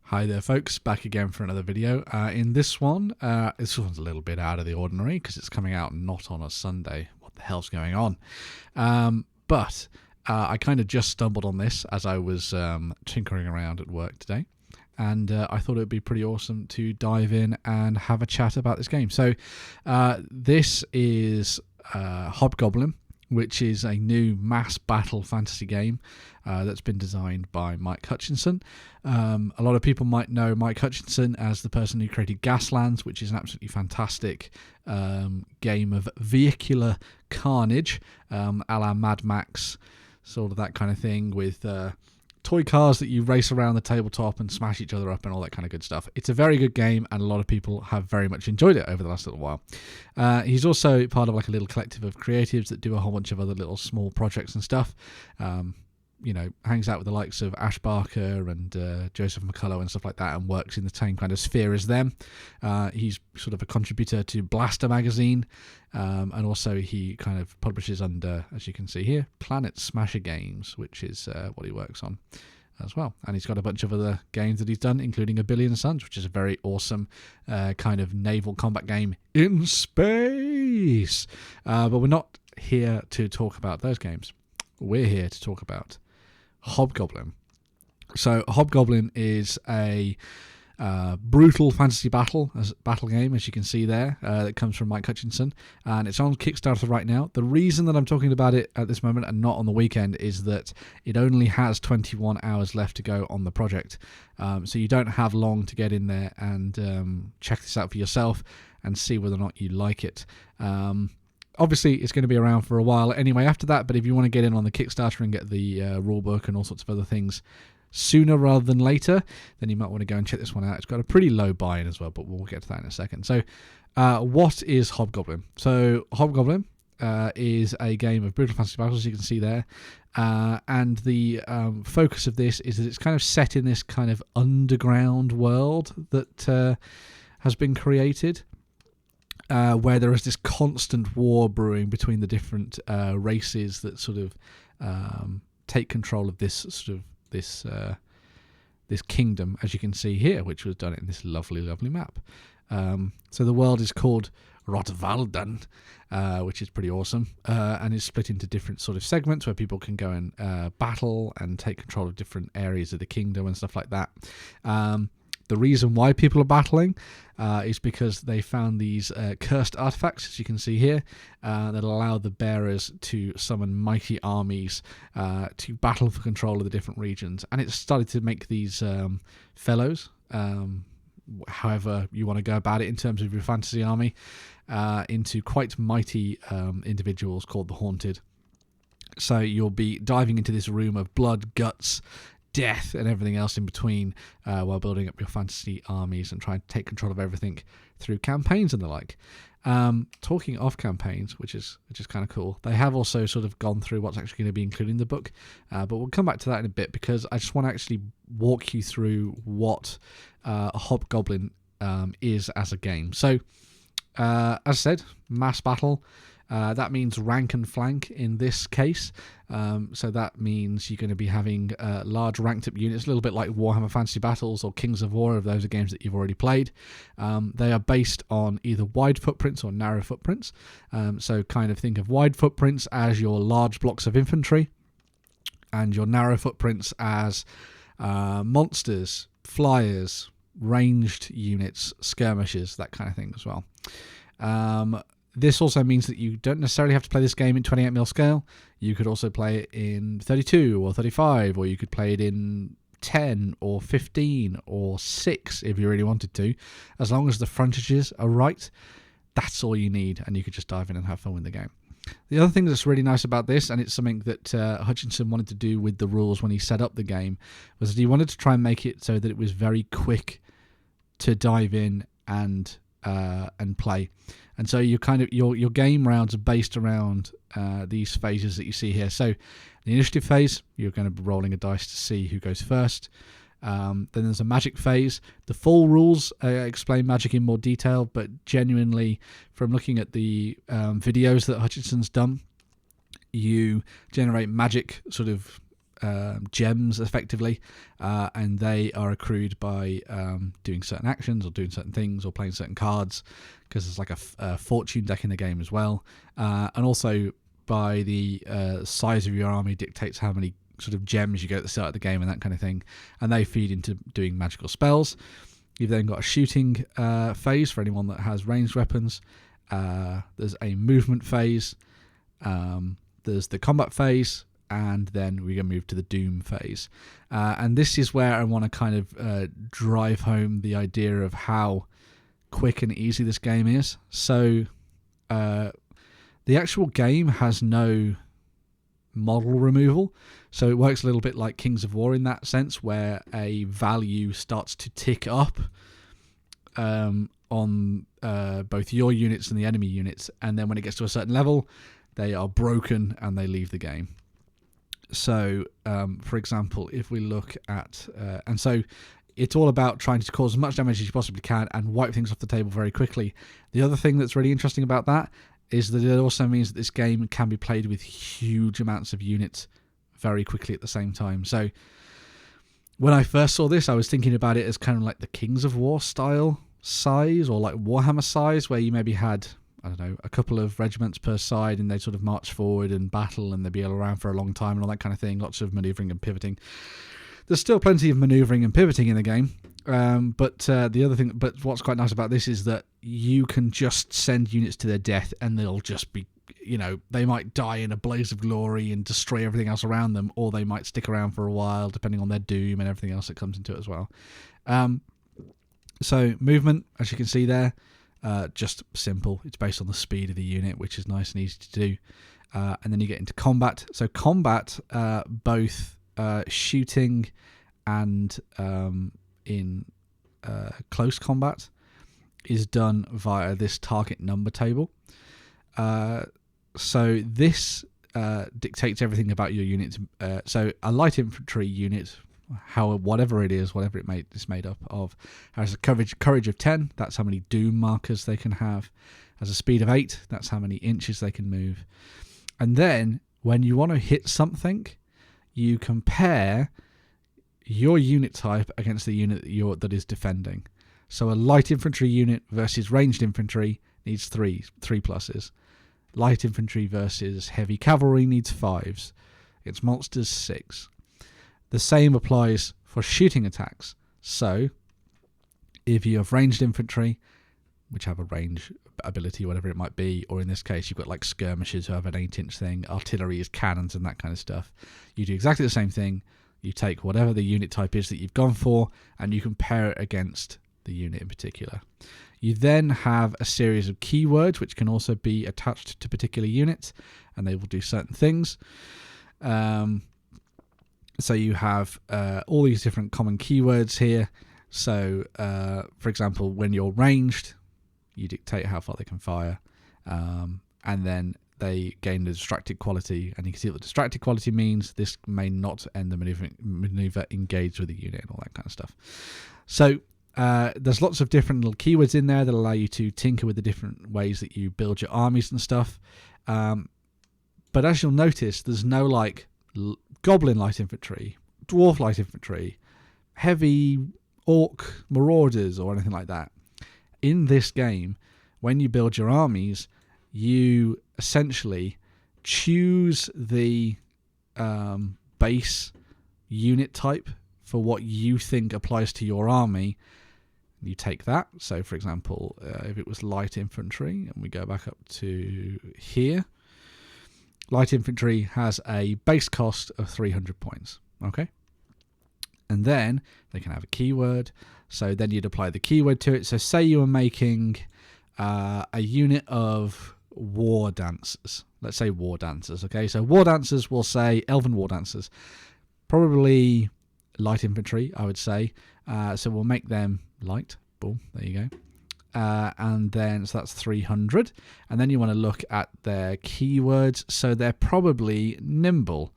Hi there folks, back again for another video. In this one, this one's a little bit out of the ordinary because it's coming out not on a Sunday. What the hell's going on? But I kind of just stumbled on this as I was tinkering around at work today. And I thought it would be pretty awesome to dive in and have a chat about this game. So this is Hobgoblin, which is a new mass battle fantasy game that's been designed by Mike Hutchinson. A lot of people might know Mike Hutchinson as the person who created Gaslands, which is an absolutely fantastic game of vehicular carnage, a la Mad Max, sort of that kind of thing, with toy cars that you race around the tabletop and smash each other up and all that kind of good stuff. It's a very good game, and a lot of people have very much enjoyed it over the last little while. He's also part of like a little collective of creatives that do a whole bunch of other little small projects and stuff. You know, hangs out with the likes of Ash Barker and Joseph McCullough and stuff like that, and works in the same kind of sphere as them. He's sort of a contributor to Blaster magazine, and also he kind of publishes under, as you can see here, Planet Smasher Games, which is what he works on as well. And he's got a bunch of other games that he's done, including A Billion Suns, which is a very awesome kind of naval combat game in space. But we're not here to talk about those games. We're here to talk about Hobgoblin. So Hobgoblin is a brutal fantasy battle game, as you can see there, that comes from Mike Hutchinson, and it's on Kickstarter right now. The reason that I'm talking about it at this moment and not on the weekend is that it only has 21 hours left to go on the project, so you don't have long to get in there and check this out for yourself and see whether or not you like it. Obviously, it's going to be around for a while anyway after that, but if you want to get in on the Kickstarter and get the rulebook and all sorts of other things sooner rather than later, then you might want to go and check this one out. It's got a pretty low buy-in as well, but we'll get to that in a second. So what is Hobgoblin? So Hobgoblin is a game of brutal fantasy battles, as you can see there, and the focus of this is that it's kind of set in this kind of underground world that has been created, where there is this constant war brewing between the different races that sort of take control of this sort of this kingdom, as you can see here, which was done in this lovely map. So the world is called Rotvaldan, which is pretty awesome, and is split into different sort of segments where people can go and battle and take control of different areas of the kingdom and stuff like that. The reason why people are battling is because they found these cursed artifacts, as you can see here, that allow the bearers to summon mighty armies to battle for control of the different regions. And it's started to make these fellows, however you want to go about it in terms of your fantasy army, into quite mighty individuals called the Haunted. So you'll be diving into this room of blood, guts, death and everything else in between, while building up your fantasy armies and trying to take control of everything through campaigns and the like. Talking of campaigns, which is kind of cool, they have also sort of gone through what's actually going to be included in the book, but we'll come back to that in a bit, because I just want to actually walk you through what Hobgoblin is as a game. So as I said, mass battle. That means rank and flank in this case. So that means you're going to be having large ranked up units, a little bit like Warhammer Fantasy Battles or Kings of War, if those are games that you've already played. They are based on either wide footprints or narrow footprints. So kind of think of wide footprints as your large blocks of infantry, and your narrow footprints as monsters, flyers, ranged units, skirmishers, that kind of thing as well. This also means that you don't necessarily have to play this game in 28mm scale. You could also play it in 32 or 35, or you could play it in 10 or 15 or 6 if you really wanted to. As long as the frontages are right, that's all you need, and you could just dive in and have fun with the game. The other thing that's really nice about this, and it's something that Hutchinson wanted to do with the rules when he set up the game, was that he wanted to try and make it so that it was very quick to dive in and play. And so you kind of your game rounds are based around these phases that you see here. So the initiative phase, you're going to be rolling a dice to see who goes first. Then there's a magic phase. The full rules explain magic in more detail, but genuinely, from looking at the videos that Hutchinson's done, you generate magic sort of gems effectively, and they are accrued by doing certain actions or doing certain things or playing certain cards, because there's like a fortune deck in the game as well, and also by the size of your army dictates how many sort of gems you get at the start of the game and that kind of thing, and they feed into doing magical spells. You've then got a shooting phase for anyone that has ranged weapons. There's a movement phase. There's the combat phase, and then we're going to move to the doom phase. And this is where I want to kind of drive home the idea of how quick and easy this game is. So the actual game has no model removal, so it works a little bit like Kings of War in that sense, where a value starts to tick up on both your units and the enemy units, and then when it gets to a certain level, they are broken and they leave the game. So, for example, if we look at... and so it's all about trying to cause as much damage as you possibly can and wipe things off the table very quickly. The other thing that's really interesting about that is that it also means that this game can be played with huge amounts of units very quickly at the same time. So when I first saw this, I was thinking about it as kind of like the Kings of War style size, or like Warhammer size, where you maybe had, I don't know, a couple of regiments per side and they'd sort of march forward and battle and they'd be around for a long time and all that kind of thing. Lots of manoeuvring and pivoting. There's still plenty of manoeuvring and pivoting in the game. But the other thing, but what's quite nice about this is that you can just send units to their death and they'll just be, you know, they might die in a blaze of glory and destroy everything else around them, or they might stick around for a while depending on their doom and everything else that comes into it as well. So movement, as you can see there, just simple. It's based on the speed of the unit, which is nice and easy to do. And then you get into combat. So combat, both shooting and in close combat, is done via this target number table. So this dictates everything about your unit. So a light infantry unit, whatever it's made up of, has a courage of 10. That's how many doom markers they can have. Has a speed of 8. That's how many inches they can move. And then when you want to hit something, you compare your unit type against the unit that is defending. So a light infantry unit versus ranged infantry needs 3 pluses. Light infantry versus heavy cavalry needs 5s. It's monsters 6. The same applies for shooting attacks. So if you have ranged infantry, which have a range ability, whatever it might be, or in this case you've got like skirmishers who have an 8-inch thing, artillery is cannons and that kind of stuff, you do exactly the same thing. You take whatever the unit type is that you've gone for and you compare it against the unit in particular. You then have a series of keywords which can also be attached to particular units, and they will do certain things. So you have all these different common keywords here. So, for example, when you're ranged, you dictate how far they can fire, and then they gain the distracted quality, and you can see what the distracted quality means. This may not end the maneuver engaged with the unit and all that kind of stuff. So there's lots of different little keywords in there that allow you to tinker with the different ways that you build your armies and stuff. But as you'll notice, there's no like goblin light infantry, dwarf light infantry, heavy orc marauders or anything like that. In this game, when you build your armies, you essentially choose the base unit type for what you think applies to your army. You take that. So, for example, if it was light infantry, and we go back up to here, light infantry has a base cost of 300 points. Okay? And then they can have a keyword. So then you'd apply the keyword to it. So say you were making a unit of war dancers. Let's say war dancers. Okay, so war dancers, will say elven war dancers. Probably light infantry, I would say. So we'll make them light. Boom, there you go. And then, so that's 300. And then you want to look at their keywords. So they're probably nimble.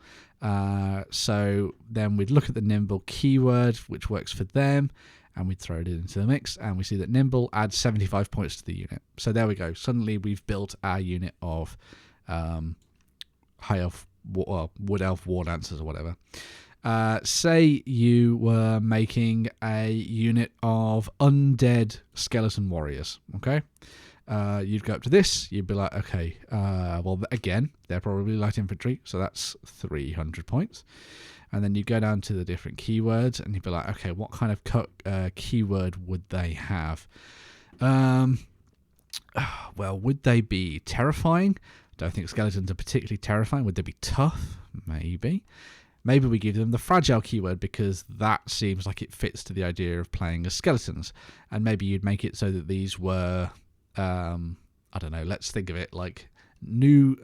So then we'd look at the nimble keyword, which works for them, and we'd throw it into the mix, and we see that nimble adds 75 points to the unit. So there we go. Suddenly we've built our unit of high elf wood elf war dancers or whatever. Say you were making a unit of undead skeleton warriors, okay? You'd go up to this, you'd be like, okay, well, again, they're probably light infantry, so that's 300 points. And then you go down to the different keywords, and you'd be like, okay, what kind of keyword would they have? Well, would they be terrifying? Don't think skeletons are particularly terrifying. Would they be tough? Maybe. Maybe we give them the fragile keyword because that seems like it fits to the idea of playing as skeletons. And maybe you'd make it so that these were, I don't know, let's think of it like new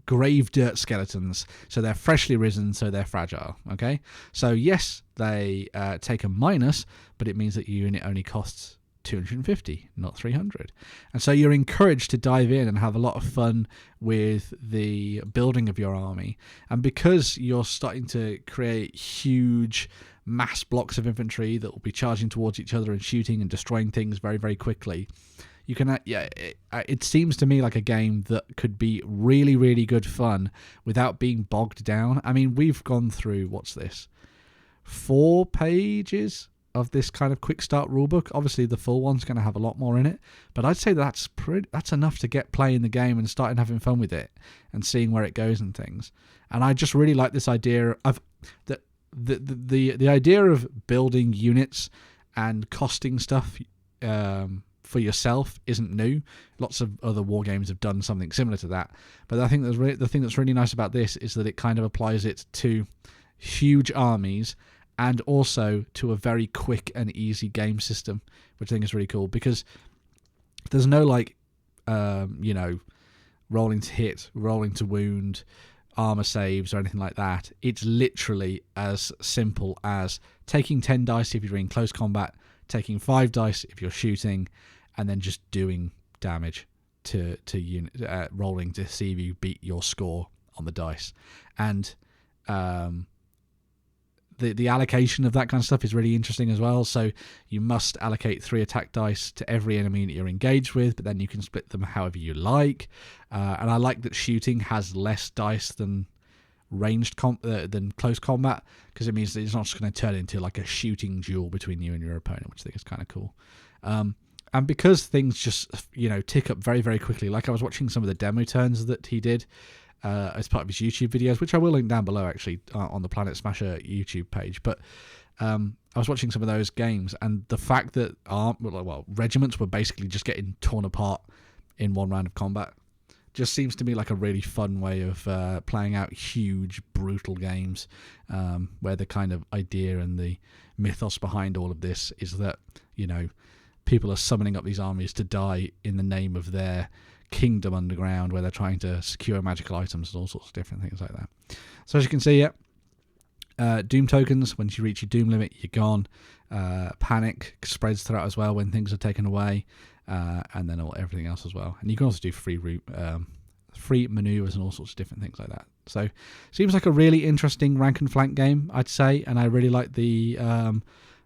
grave dirt skeletons. So they're freshly risen, so they're fragile, okay? So yes, they take a minus, but it means that your unit only costs 250, not 300. And so you're encouraged to dive in and have a lot of fun with the building of your army. And because you're starting to create huge mass blocks of infantry that will be charging towards each other and shooting and destroying things very, very quickly, you can, it seems to me like a game that could be really, really good fun without being bogged down. I mean, we've gone through, what's this, 4 pages of this kind of quick start rulebook. Obviously the full one's going to have a lot more in it, but I'd say that's enough to get playing the game and starting having fun with it and seeing where it goes and things. And I just really like this idea of the idea of building units and costing stuff for yourself isn't new. Lots of other war games have done something similar to that, but I think the thing that's really nice about this is that it kind of applies it to huge armies and also to a very quick and easy game system, which I think is really cool, because there's no rolling to hit, rolling to wound, armor saves or anything like that. It's literally as simple as taking 10 dice if you're in close combat, taking 5 dice if you're shooting, and then just doing damage to unit, rolling to see if you beat your score on the dice. And the allocation of that kind of stuff is really interesting as well. So you must allocate 3 attack dice to every enemy that you're engaged with, but then you can split them however you like. And I like that shooting has less dice than ranged than close combat, because it means that it's not just going to turn into like a shooting duel between you and your opponent, which I think is kind of cool. And because things just tick up very, very quickly, like I was watching some of the demo turns that he did as part of his YouTube videos, which I will link down below actually on the Planet Smasher YouTube page. But I was watching some of those games, and the fact that regiments were basically just getting torn apart in one round of combat just seems to me like a really fun way of playing out huge, brutal games, where the kind of idea and the mythos behind all of this is that, people are summoning up these armies to die in the name of their kingdom underground, where they're trying to secure magical items and all sorts of different things like that. So as you can see, doom tokens, once you reach your doom limit, you're gone. Panic spreads throughout as well when things are taken away, and then everything else as well. And you can also do free maneuvers and all sorts of different things like that. So seems like a really interesting rank and flank game, I'd say, and I really like the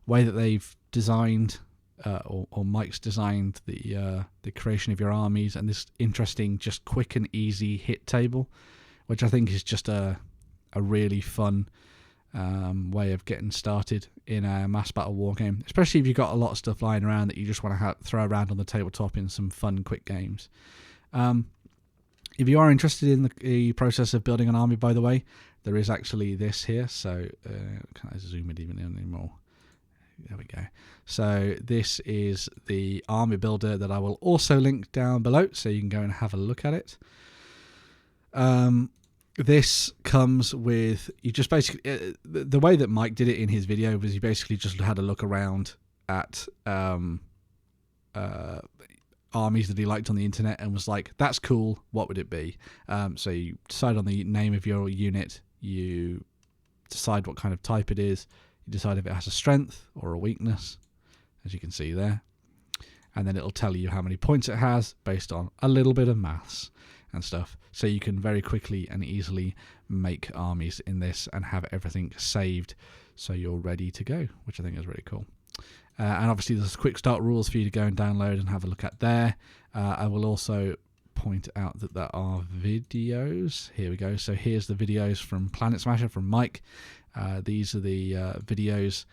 way that they've designed or Mike's designed the creation of your armies, and this interesting, just quick and easy hit table, which I think is just a really fun way of getting started in a mass battle war game, especially if you've got a lot of stuff lying around that you just want to throw around on the tabletop in some fun, quick games. If you are interested in the process of building an army, by the way, there is actually this here. So can I zoom it even in anymore? There we go. So this is the army builder that I will also link down below, so you can go and have a look at it. This comes with, you just basically, the way that Mike did it in his video was he basically just had a look around at armies that he liked on the internet and was like, that's cool, what would it be? So you decide on the name of your unit, you decide what kind of type it is, you decide if it has a strength or a weakness, as you can see there, and then it'll tell you how many points it has based on a little bit of maths and stuff. So you can very quickly and easily make armies in this and have everything saved so you're ready to go, which I think is really cool. And obviously there's quick start rules for you to go and download and have a look at there. I will also point out that there are videos. Here we go. So here's the videos from Planet Smasher from Mike. These are the videos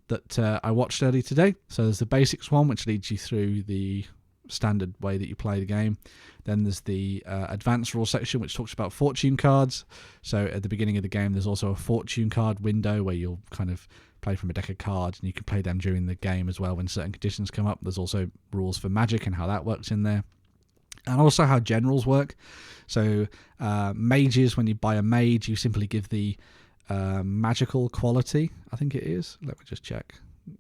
that I watched earlier today. So there's the basics one, which leads you through the standard way that you play the game. Then there's the advanced rule section, which talks about fortune cards. So at the beginning of the game, there's also a fortune card window where you'll kind of play from a deck of cards, and you can play them during the game as well when certain conditions come up. There's also rules for magic and how that works in there, and also how generals work. So mages, when you buy a mage, you simply give the magical quality, I think it is. Let me just check.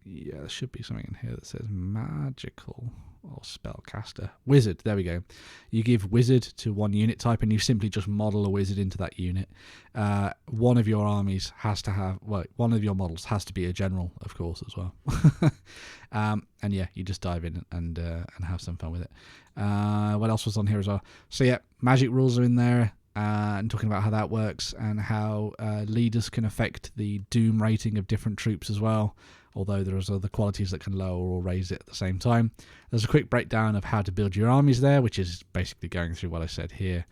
Yeah, there should be something in here that says magical or spellcaster. Wizard, there we go. You give wizard to one unit type, and you simply just model a wizard into that unit. One of your armies has to have, well, one of your models has to be a general, of course, as well. And yeah, you just dive in and have some fun with it. What else was on here as well? So yeah, magic rules are in there. And talking about how that works and how leaders can affect the doom rating of different troops as well, although there's other qualities that can lower or raise it at the same time. There's a quick breakdown of how to build your armies there, which is basically going through what I said here,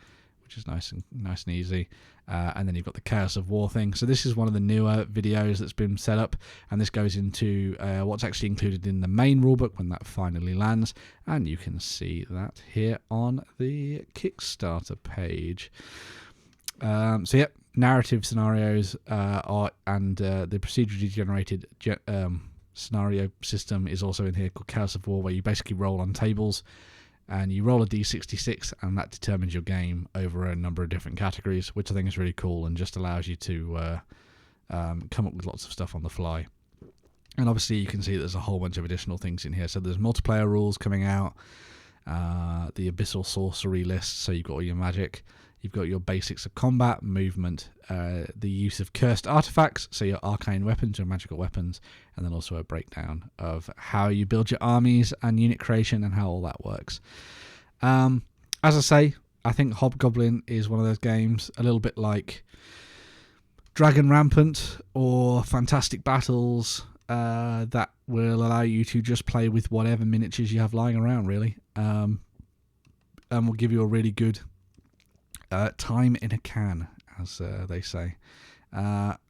which is nice and easy. And then you've got the Chaos of War thing. So this is one of the newer videos that's been set up, and this goes into what's actually included in the main rulebook when that finally lands, and you can see that here on the Kickstarter page. So yeah, narrative scenarios and the procedurally generated scenario system is also in here, called Chaos of War, where you basically roll on tables. And you roll a d66, and that determines your game over a number of different categories, which I think is really cool and just allows you to come up with lots of stuff on the fly. And obviously you can see there's a whole bunch of additional things in here. So there's multiplayer rules coming out, the Abyssal Sorcery list, so you've got all your magic. You've got your basics of combat, movement, the use of cursed artifacts, so your arcane weapons, your magical weapons, and then also a breakdown of how you build your armies and unit creation and how all that works. As I say, I think Hobgoblin is one of those games, a little bit like Dragon Rampant or Fantastic Battles, that will allow you to just play with whatever miniatures you have lying around, really, and will give you a really good time in a can, as they say.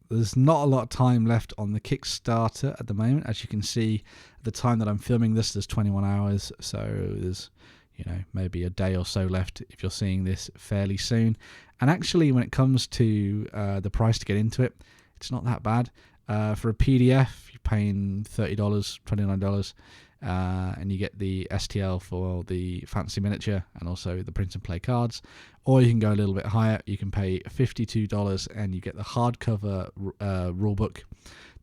There's not a lot of time left on the Kickstarter at the moment. As you can see, at the time that I'm filming this, there's 21 hours, so there's, you know, maybe a day or so left if you're seeing this fairly soon. And actually, when it comes to the price to get into it, it's not that bad. For a PDF, you're paying $30, $29, and you get the STL for the fancy miniature and also the print and play cards. Or you can go a little bit higher. You can pay $52 and you get the hardcover rulebook,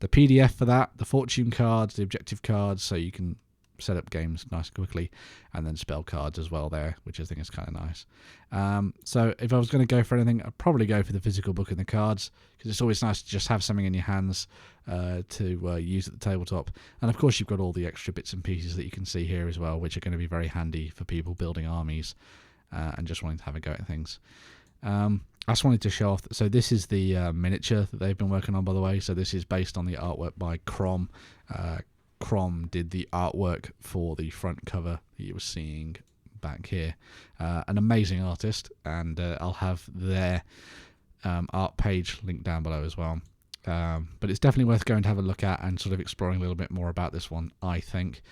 the PDF for that, the fortune cards, the objective cards, so you can set up games nice and quickly, and then spell cards as well there, which I think is kind of nice. So if I was going to go for anything, I'd probably go for the physical book and the cards, because it's always nice to just have something in your hands to use at the tabletop. And of course you've got all the extra bits and pieces that you can see here as well, which are going to be very handy for people building armies and just wanting to have a go at things. I just wanted to show off, so this is the miniature that they've been working on, by the way. So this is based on the artwork by Crom. Crom did the artwork for the front cover that you were seeing back here. An amazing artist, and I'll have their art page linked down below as well. But it's definitely worth going to have a look at and sort of exploring a little bit more about this one, I think.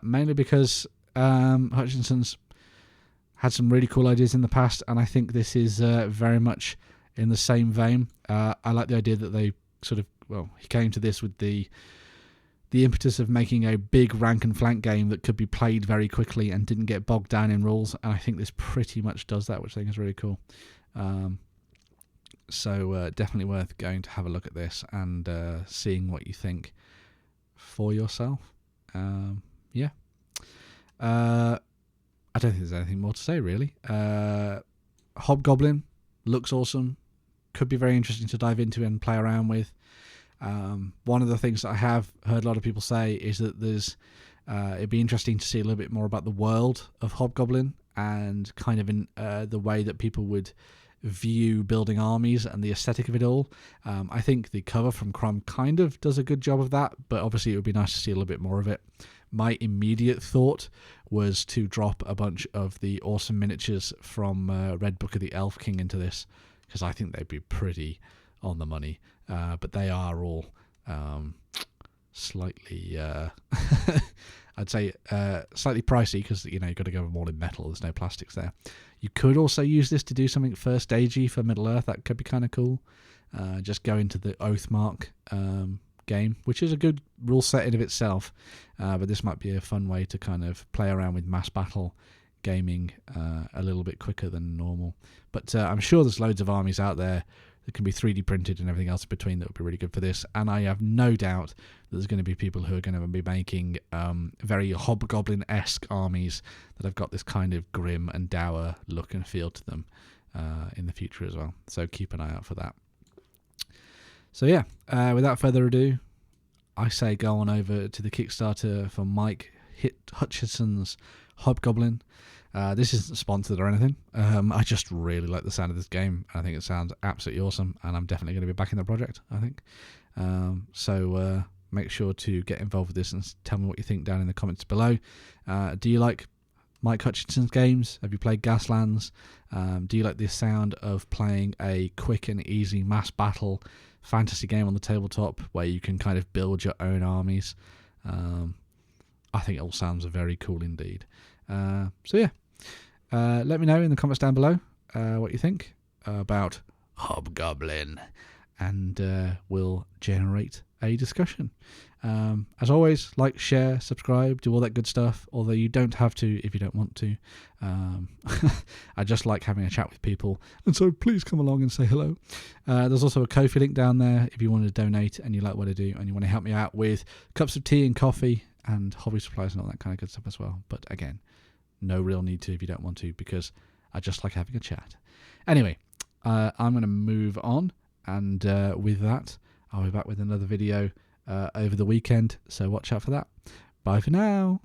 Mainly because Hutchinson's had some really cool ideas in the past, and I think this is very much in the same vein. I like the idea that they sort of, well, he came to this with the impetus of making a big rank and flank game that could be played very quickly and didn't get bogged down in rules, and I think this pretty much does that, which I think is really cool. So definitely worth going to have a look at this and seeing what you think for yourself. Yeah. I don't think there's anything more to say, really. Hobgoblin looks awesome. Could be very interesting to dive into and play around with. One of the things that I have heard a lot of people say is that there's it'd be interesting to see a little bit more about the world of Hobgoblin and kind of in the way that people would view building armies and the aesthetic of it all. I think the cover from Crom kind of does a good job of that, but obviously it would be nice to see a little bit more of it. my immediate thought was to drop a bunch of the awesome miniatures from Red Book of the Elf King into this, because I think they'd be pretty on the money. But they are all slightly, I'd say, slightly pricey, because you've got to go them all in metal. There's no plastics there. You could also use this to do something first stagey for Middle Earth. That could be kind of cool. Just go into the Oathmark game, which is a good rule set in of itself, but this might be a fun way to kind of play around with mass battle gaming a little bit quicker than normal. But I'm sure there's loads of armies out there that can be 3D printed and everything else in between that would be really good for this, and I have no doubt that there's going to be people who are going to be making very Hobgoblin-esque armies that have got this kind of grim and dour look and feel to them in the future as well, so keep an eye out for that. So yeah, without further ado, I say go on over to the Kickstarter for Mike Hutchinson's Hobgoblin. This isn't sponsored or anything. I just really like the sound of this game. I think it sounds absolutely awesome, and I'm definitely going to be backing the project, I think. So make sure to get involved with this and tell me what you think down in the comments below. Do you like Mike Hutchinson's games? Have you played Gaslands? Do you like the sound of playing a quick and easy mass battle fantasy game on the tabletop where you can kind of build your own armies? I think it all sounds very cool indeed. So yeah, let me know in the comments down below what you think about Hobgoblin, and we'll generate a discussion. As always, like, share, subscribe, do all that good stuff, although you don't have to if you don't want to. I just like having a chat with people, and so please come along and say hello. There's also a Ko-fi link down there if you want to donate and you like what I do and you want to help me out with cups of tea and coffee and hobby supplies and all that kind of good stuff as well. But again, no real need to if you don't want to, because I just like having a chat. Anyway, I'm going to move on, and with that, I'll be back with another video over the weekend, so watch out for that. Bye for now.